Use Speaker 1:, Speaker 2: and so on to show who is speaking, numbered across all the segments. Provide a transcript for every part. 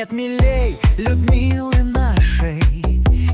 Speaker 1: Нет милей Людмилы нашей,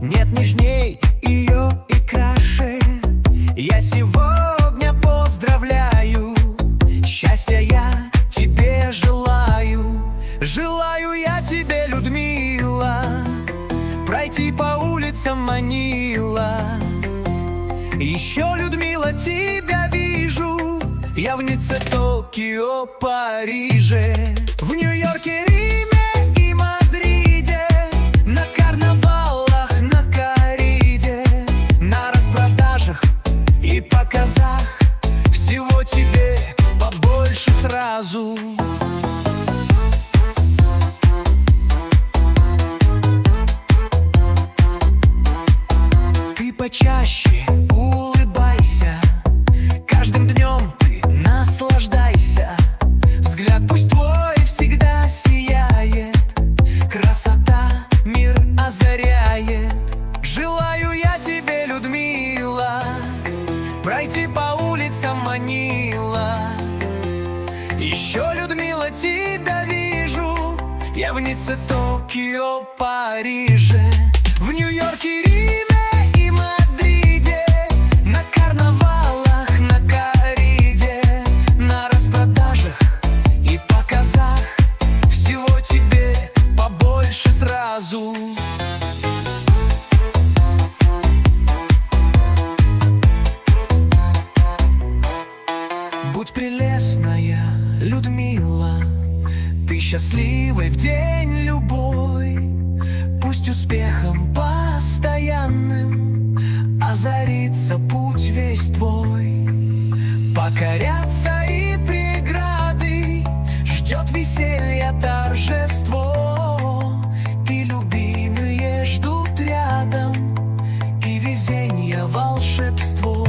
Speaker 1: нет нежней ее и краше. Я сегодня поздравляю, счастья я тебе желаю. Желаю я тебе, Людмила, пройти по улицам Манила. Еще, Людмила, тебя вижу я в Ницце, Токио, Париже, в Нью-Йорке, Риме и Мадриде, на карнавалах, на корриде, на распродажах и показах. Всего тебе побольше сразу. Ты почаще улыбайся, каждым днем ты наслаждайся. Взгляд пусть твой всегда сияет, красота мир озаряет. Желаю я тебе, Людмила, пройти по улицам Манила. Еще, Людмила, тебя вижу я в Ницце, Токио, Париже, в Нью-Йорке, Риме и Мадриде, на карнавалах, на корриде, на распродажах и показах. Всего тебе побольше сразу. Будь прелестная, Людмила, ты счастливой в день любой. Пусть успехом постоянным озарится путь весь твой. Покорятся и преграды, ждет веселье, торжество. И любимые ждут рядом, и везенье, волшебство.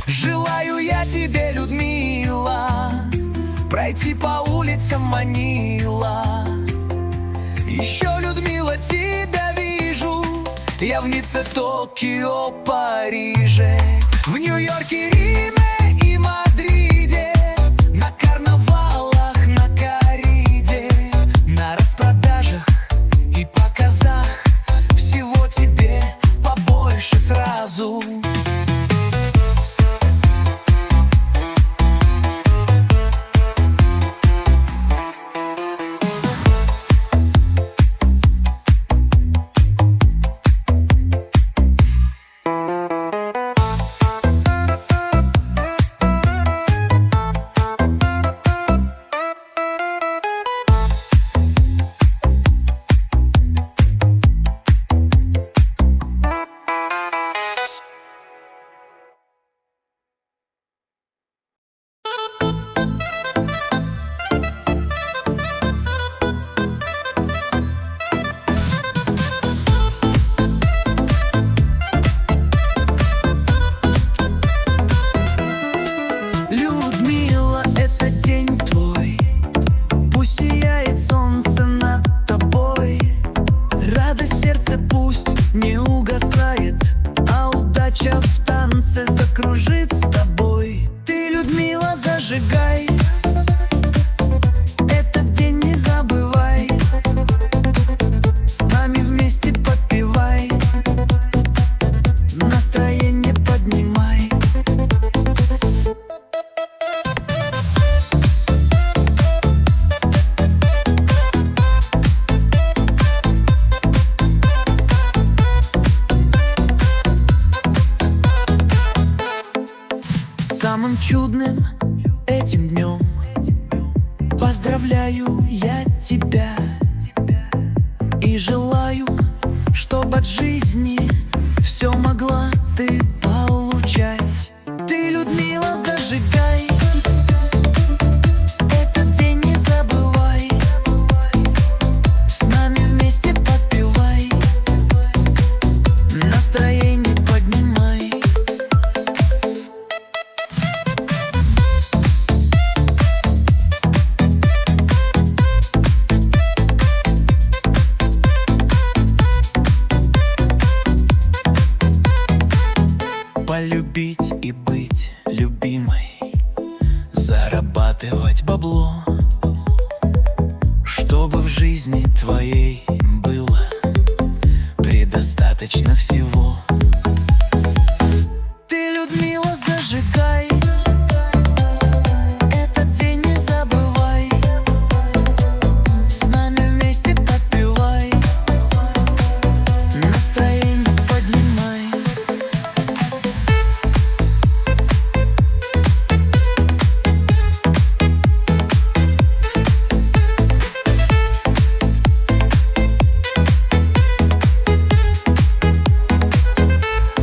Speaker 1: Желаю я тебе, Людмила, пройти по улицам Манила. Еще, Людмила, тебя вижу я в Ницце, Токио, Париже, в Нью-Йорке, Риме и Мадриде, на карнавалах, на корриде, на распродажах и показах. Всего тебе побольше сразу. Не угасает, а удача в танце закружит с тобой. Ты, Людмила, зажигай, этот день не забывай. С нами вместе подпевай, настроение поднимай. Самым чудным этим днем поздравляю я тебя и желаю, чтоб от жизни все могла ты получать. Ты, Людмила, зажигай, этот день не забывай. С нами вместе подпевай, настроение поднимай. Полюбить и быть любимой, зарабатывать бабло, чтобы в жизни жизни твоей было предостаточно всего. Ты, Людмила, зажигай, этот день не забывай, с нами вместе подпевай, настроение поднимай.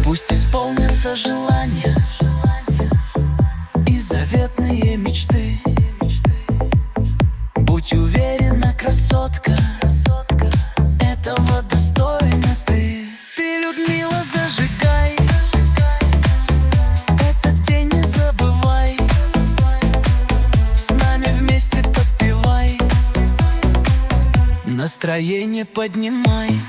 Speaker 1: Пусть исполнятся желания и заветные мечты. Будь уверена, красотка, этого достойна ты. Ты, Людмила, зажигай, этот день не забывай, с нами вместе подпевай, настроение поднимай.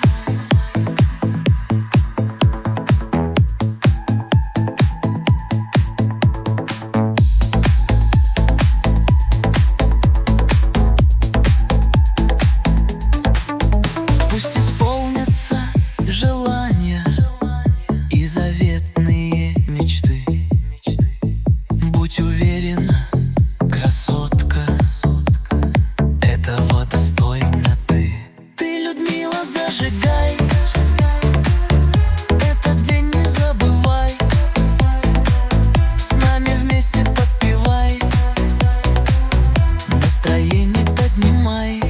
Speaker 1: Пусть исполнятся желания и заветные мечты. Будь уверена, красотка, этого достойна ты. Ты, Людмила, зажигай, этот день не забывай, с нами вместе подпевай, настроение поднимай.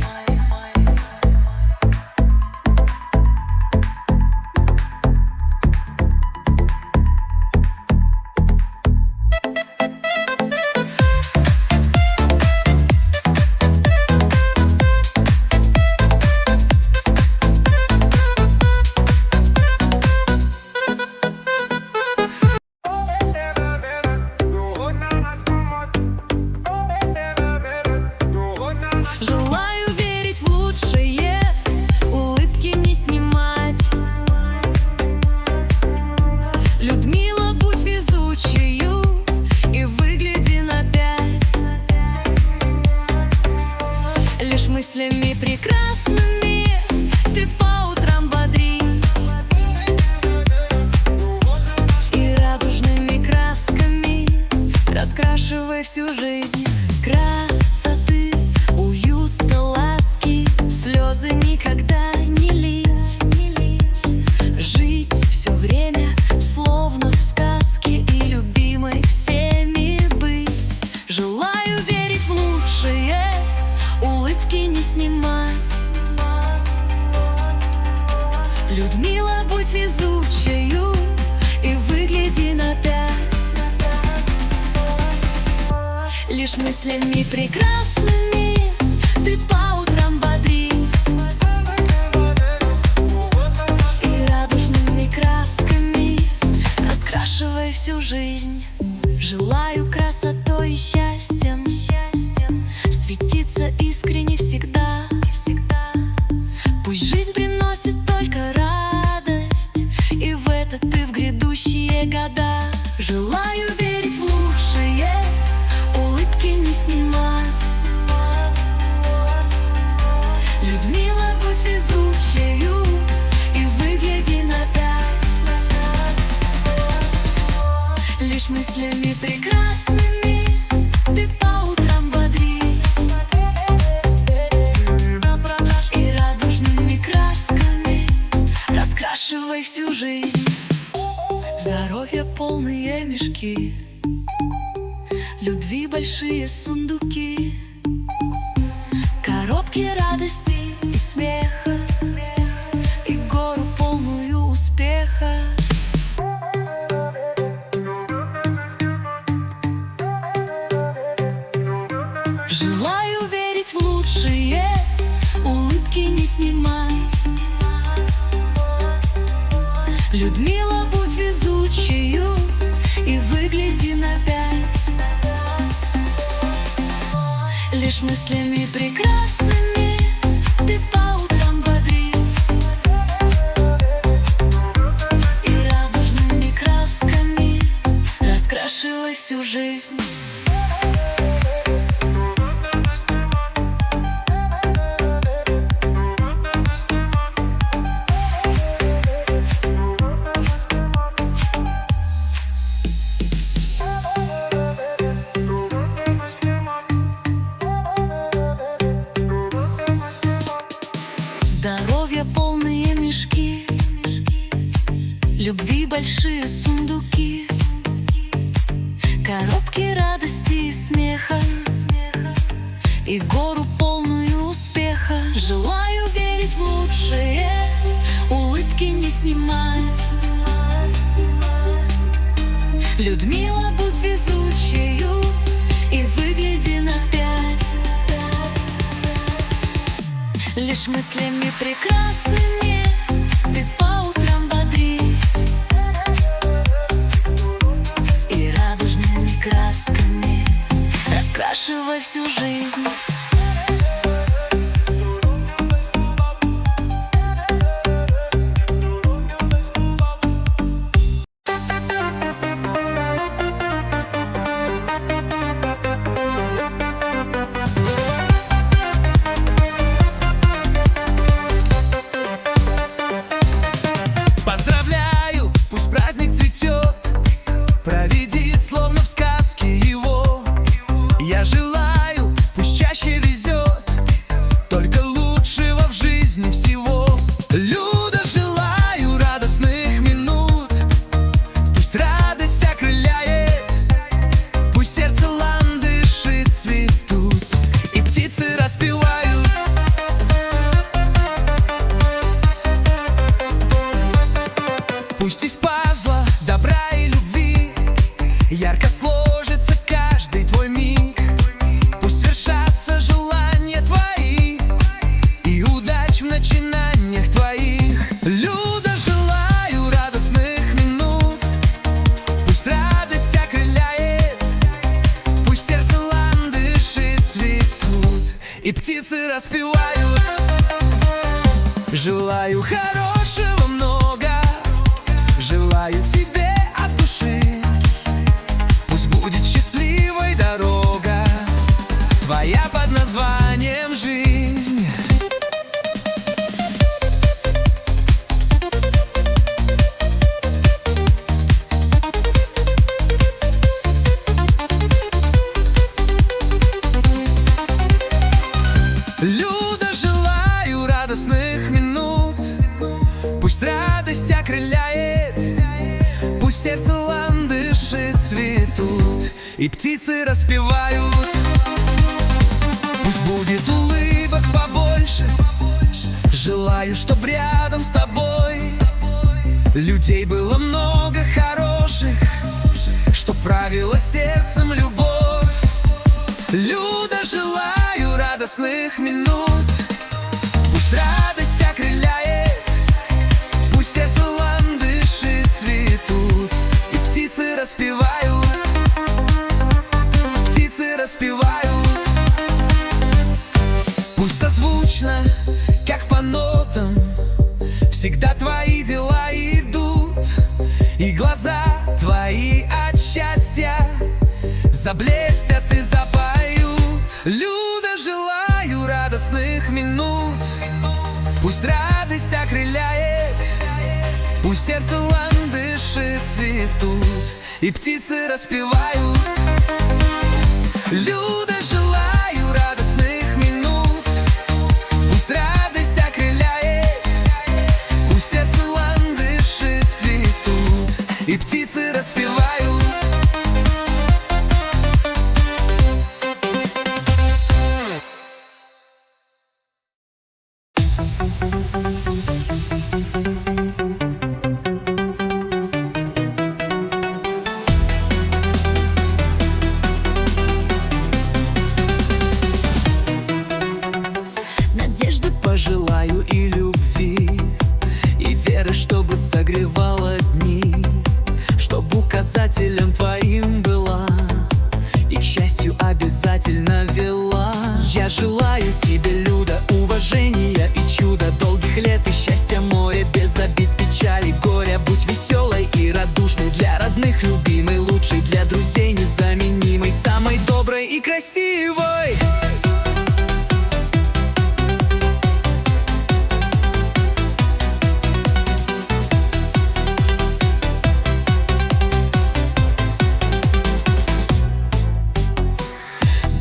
Speaker 2: Желаю верить в лучшее, улыбки не снимать. Людмила, будь везучею и выгляди на 5. Лишь мыслями прекрасными ты по утрам бодрись, и радужными красками раскрашивай всю жизнь. Красоты, уюта, ласки, слезы никогда не лить. Жить все время, словно в сказке, и любимой всеми быть. Желаю верить в лучшее, улыбки не снимать. Людмила, будь везучею и выгляди на 5. Лишь мыслями прекрасными ты по утрам бодрись, и радужными красками раскрашивай всю жизнь. Желаю красотой и счастьем светиться искренне всегда. Пусть жизнь приносит только радость, и в это ты в грядущие года. Желаю верить в лучшее, улыбки не снимать. Людмила, будь везучею и выгляди на 5. Лишь мыслями прекрасными ты по утрам бодрись, и радужными красками раскрашивай всю жизнь. Здоровья полные мешки, любви большие сундуки, коробки радости и смеха, и гору полную успеха. Желаю верить в лучшее, улыбки не снимать. Людмила, будь везучею и выгляди на 5. Лишь мыслями прекрасными ты по утрам бодрись, и радужными красками раскрашивай всю жизнь. большие сундуки, коробки радости и смеха, и гору полную успеха. Желаю верить в лучшее, улыбки не снимать. Людмила, будь везучею и выгляди на 5. Лишь мыслями прекрасными ты по утрам бодрись, и радужными красками раскрашивай всю жизнь.
Speaker 1: Проведи, словно в сказке, его. Я желаю, пусть чаще везет, только лучшего в жизни всего. Люда, желаю радостных минут, пусть радость окрыляет, пусть сердце ландыши цветут и птицы распевают. Пусть из пазла добра и любви ярко сложится каждый твой миг, пусть свершатся желания твои и удач в начинаниях твоих. Люда, желаю радостных минут, пусть радость окрыляет, пусть сердце ландыши цветут и птицы распевают. Желаю хорошего много, желаю тебе от души. Пусть будет счастливой дорога твоя под названием жизнь. Люда, желаю радостных минут, пусть радость окрыляет, пусть сердце ландыши цветут и птицы распевают. Пусть будет улыбок побольше, желаю, чтоб рядом с тобой людей было много хороших, чтоб правила сердцем любовь. Люда, желаю радостных минут, пусть радость окрыляет, пусть сердце ландыши цветут и птицы распевают, птицы распевают. Пусть созвучно, как по нотам, всегда твои дела идут, и глаза твои от счастья заблестят и запоют. Люда, желаю радостных минут, пусть радость окрыляет, пусть сердце ландыши цветут и птицы распевают. Люда, желаю радостных минут, пусть радость окрыляет, пусть сердце ландыши цветут и птицы распевают.
Speaker 2: Пожелаю и любви, и веры, чтобы согревала дни, чтоб указателем твоим была и к счастью обязательно вела. Я желаю тебе, Люда, уважения и чуда, долгих лет и счастья море, без обид, печали, горя. Будь веселой и радушной, для родных любимой, лучшей, для друзей незаменимой, самой доброй и красивой.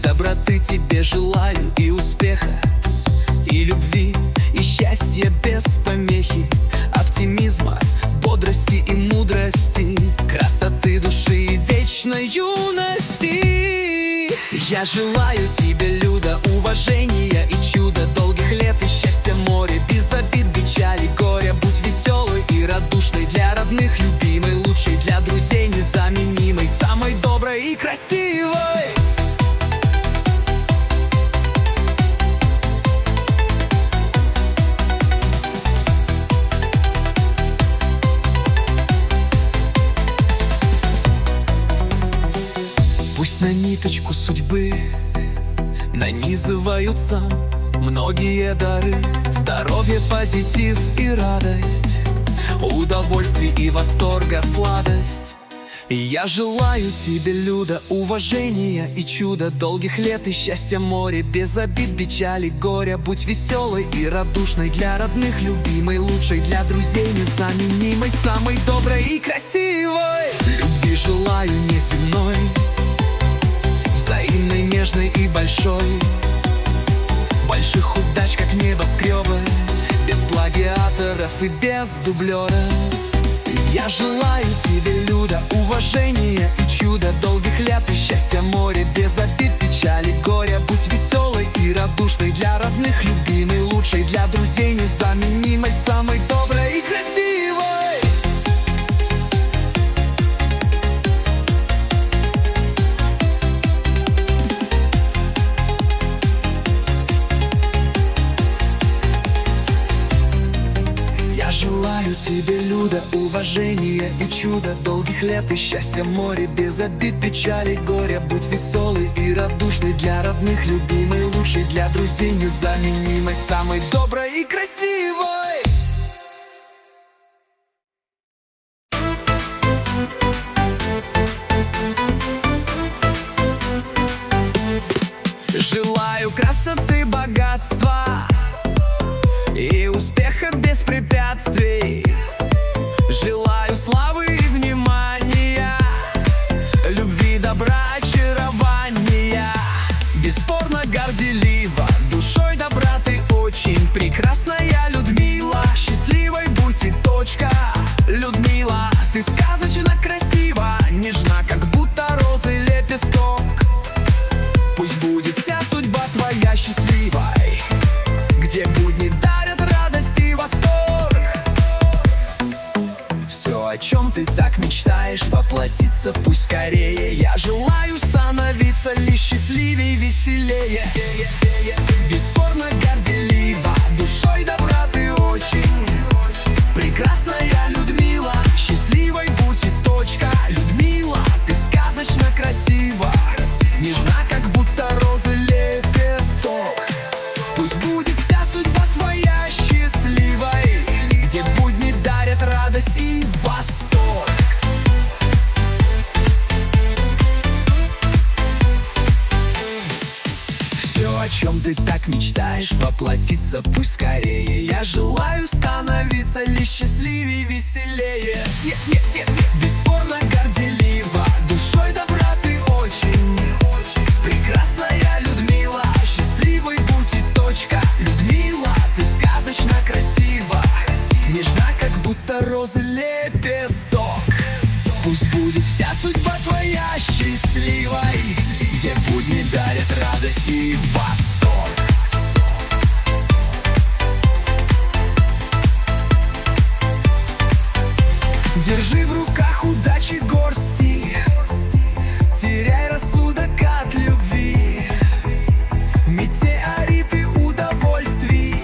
Speaker 2: Доброты тебе желаю и успеха, и любви, и счастья без помехи, оптимизма, бодрости и мудрости. юности. Я желаю тебе, Люда, уважения и чуда, долгих лет и счастья море, без обид, печали, горя. Будь веселой и радушной, для родных любимой, лучшей, для друзей незаменимой, самой доброй и красивой. Пусть на ниточку судьбы нанизываются многие дары: здоровье, позитив и радость, удовольствие и восторга сладость. И я желаю тебе, Люда, уважения и чуда, долгих лет и счастья море, без обид, печали, горя. Будь веселой и радушной, для родных любимой, лучшей, для друзей незаменимой, самой доброй и красивой. Любви желаю неземной, взаимной, нежной и большой, больших удач, как небоскребы, без плагиаторов и без дублера. Я желаю тебе, Люда, уважения и чуда, долгих лет и счастья море, без обид, печали, горя. Будь веселой и радушной, для родных любимой, лучшей, для друзей незаменимой, самой доброй и красивой. Желаю тебе, Люда, уважения и чуда, долгих лет и счастья море, без обид, печали, горя. Будь веселой и радушной, для родных любимой, лучшей, для друзей незаменимой, самой доброй и красивой. Желаю красоты, богатства и успеха без препятствий. Желаю славы и внимания, любви, добра, очарования. Бесспорно горделива, душой добра ты очень прекрасная, Людмила. Счастливой будь и точка, Людмила. Ты сказочно красива, нежна, как будто розы лепесток. Пусть будет вся судьба твоя счастливой, где будни дарят радость и восторг. Все, о чем ты так мечтаешь, воплотиться пусть скорее. Я желаю становиться лишь счастливее, веселее. Бесспорно горделива, душой добра ты очень прекрасная, Людмила. Счастливой будь и точка, Людмила. Ты сказочно красива, нежна, как будто розы лепесток. Пусть будет вся судьба твоя счастливой, где будни дарят радость и восторг. Все, о чем ты так мечтаешь, воплотиться пусть скорее. Я желаю становиться лишь счастливее, веселее. Бесспорно горделива, душой добра ты очень прекрасная, Людмила. Счастливой будь и точка, Людмила. Ты сказочно красива, нежна, как будто розы лепесток. Пусть будет вся судьба твоя счастливой, где будни дарят радость и восторг. Держи в руках удачи горсти, теряй рассудок от любви. Метеориты удовольствий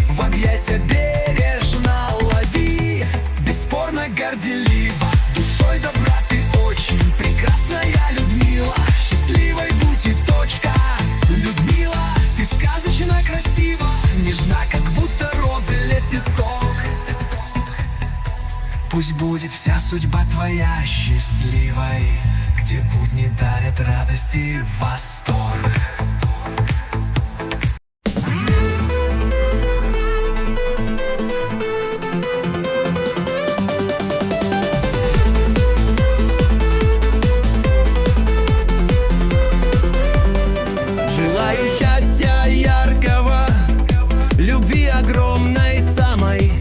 Speaker 2: в объятия бережно лови. Бесспорно горделива, душой добра ты очень прекрасная, Людмила. Счастливой будь и точка, Людмила. Ты сказочно красива, нежна, как будто розы лепесток. Пусть будет вся судьба твоя счастливой, где будни дарят радость и восторг. Желаю счастья яркого, любви огромной самой.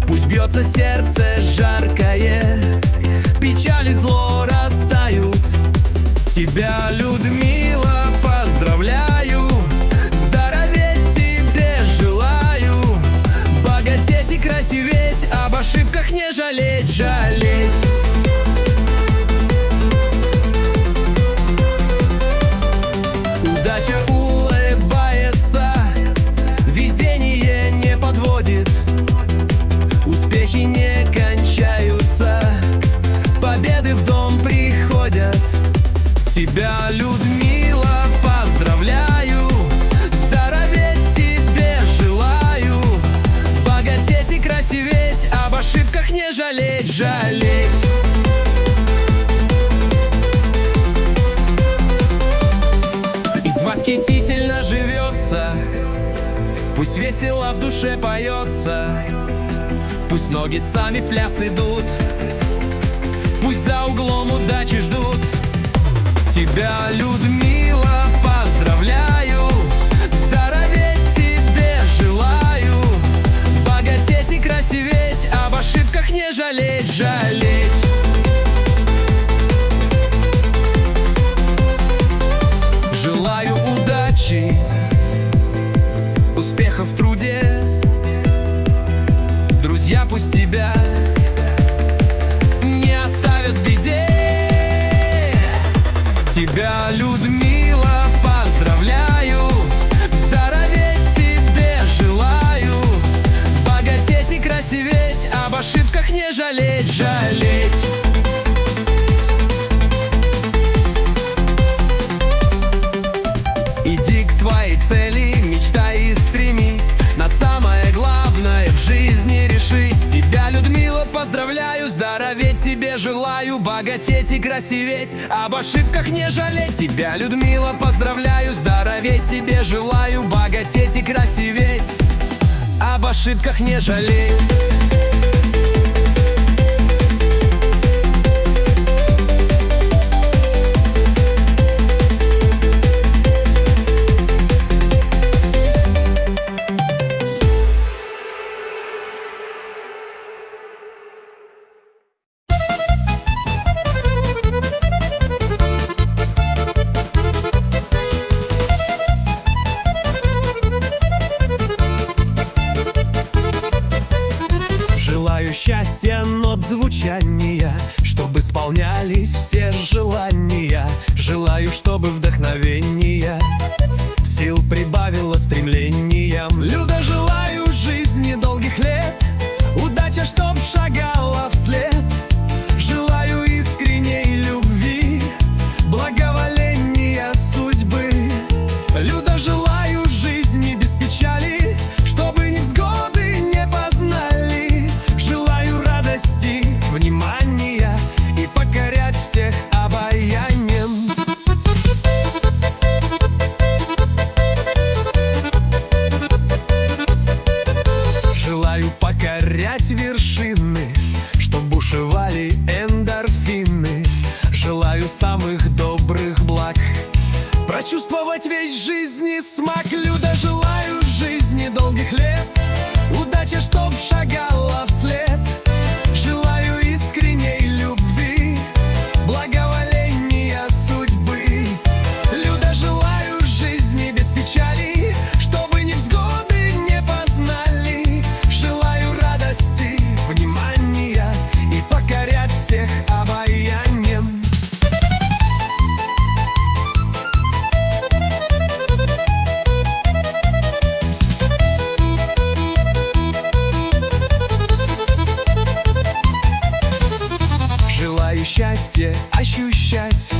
Speaker 2: Пусть бьется сердце жаркое, печаль и зло растают. Тебя, Людмила, поздравляю, здороветь тебе желаю, богатеть и красиветь, об ошибках не жалеть, жалеть. Удача улыбается, везение не подводит, успехи не кончаются, победы в дом приходят. Тебя, Людмила, поздравляю, здороветь тебе желаю, богатеть и красиветь, об ошибках не жалеть, жалеть. Восхитительно живется, пусть весело в душе поется, пусть ноги сами в пляс идут, пусть за углом удачи ждут. Тебя, Людмила, поздравляю, здороветь тебе желаю, богатеть и красиветь, об ошибках не жалеть, жалеть. Желаю удачи, успехов в труде, друзья пусть тебя не оставят в беде. Тебя, Людмила, поздравляю, здороветь тебе желаю, богатеть и красиветь, об ошибках не жалеть, жалеть. Иди к своей цели, мечтай и стремись, на самое главное в жизни решись. Тебя, Людмила, поздравляю, здороветь тебе желаю, богатеть и красиветь, об ошибках не жалеть. Тебя, Людмила, поздравляю, здороветь тебе желаю, богатеть и красиветь, об ошибках не жалеть. Счастья, нот звучания, чтобы исполнялись все желания. Желаю, чтобы вдохновение сил прибавило стремлениям. Люда, желаю жизни долгих лет, удача, чтоб шагала вслед. Желаю искренней любви, благоволения судьбы. Люда, желаю жизни без печали, чтобы невзгоды не познали. Внимания и покорять всех обаянием. Желаю покорять вершины, чтоб бушевали эндорфины. Желаю самых добрых благ, прочувствовать весь жизни смак. Люда, желаю жизни долгих лет, удача, чтоб шагала вслед. Желаю искренней любви, благоволения судьбы. Люда, желаю жизни без печали, чтобы невзгоды не познали. Желаю радости, внимания и покорять всех обаянием. Счастье ощущать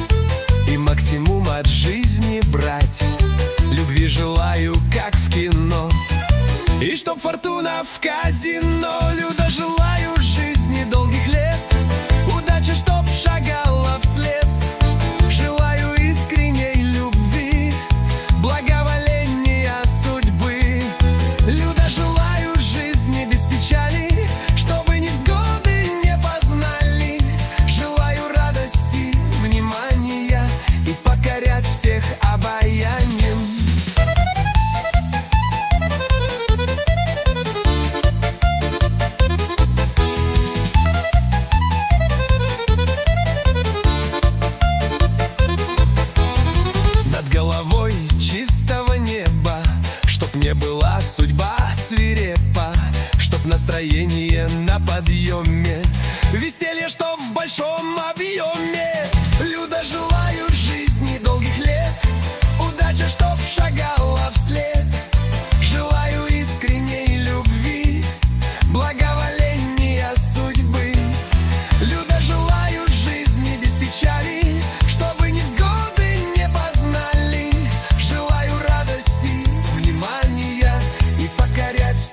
Speaker 2: и максимум от жизни брать. Любви желаю, как в кино, и чтоб фортуна в казино. Люда, желаю жизни долгих лет, удача, чтоб шагала вслед. Желаю искренней любви, благоволения судьбы. Люда, желаю жизни без печали, чтобы невзгоды не познали. Внимания и покорять всех обаянием.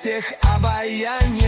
Speaker 2: всех обаяние.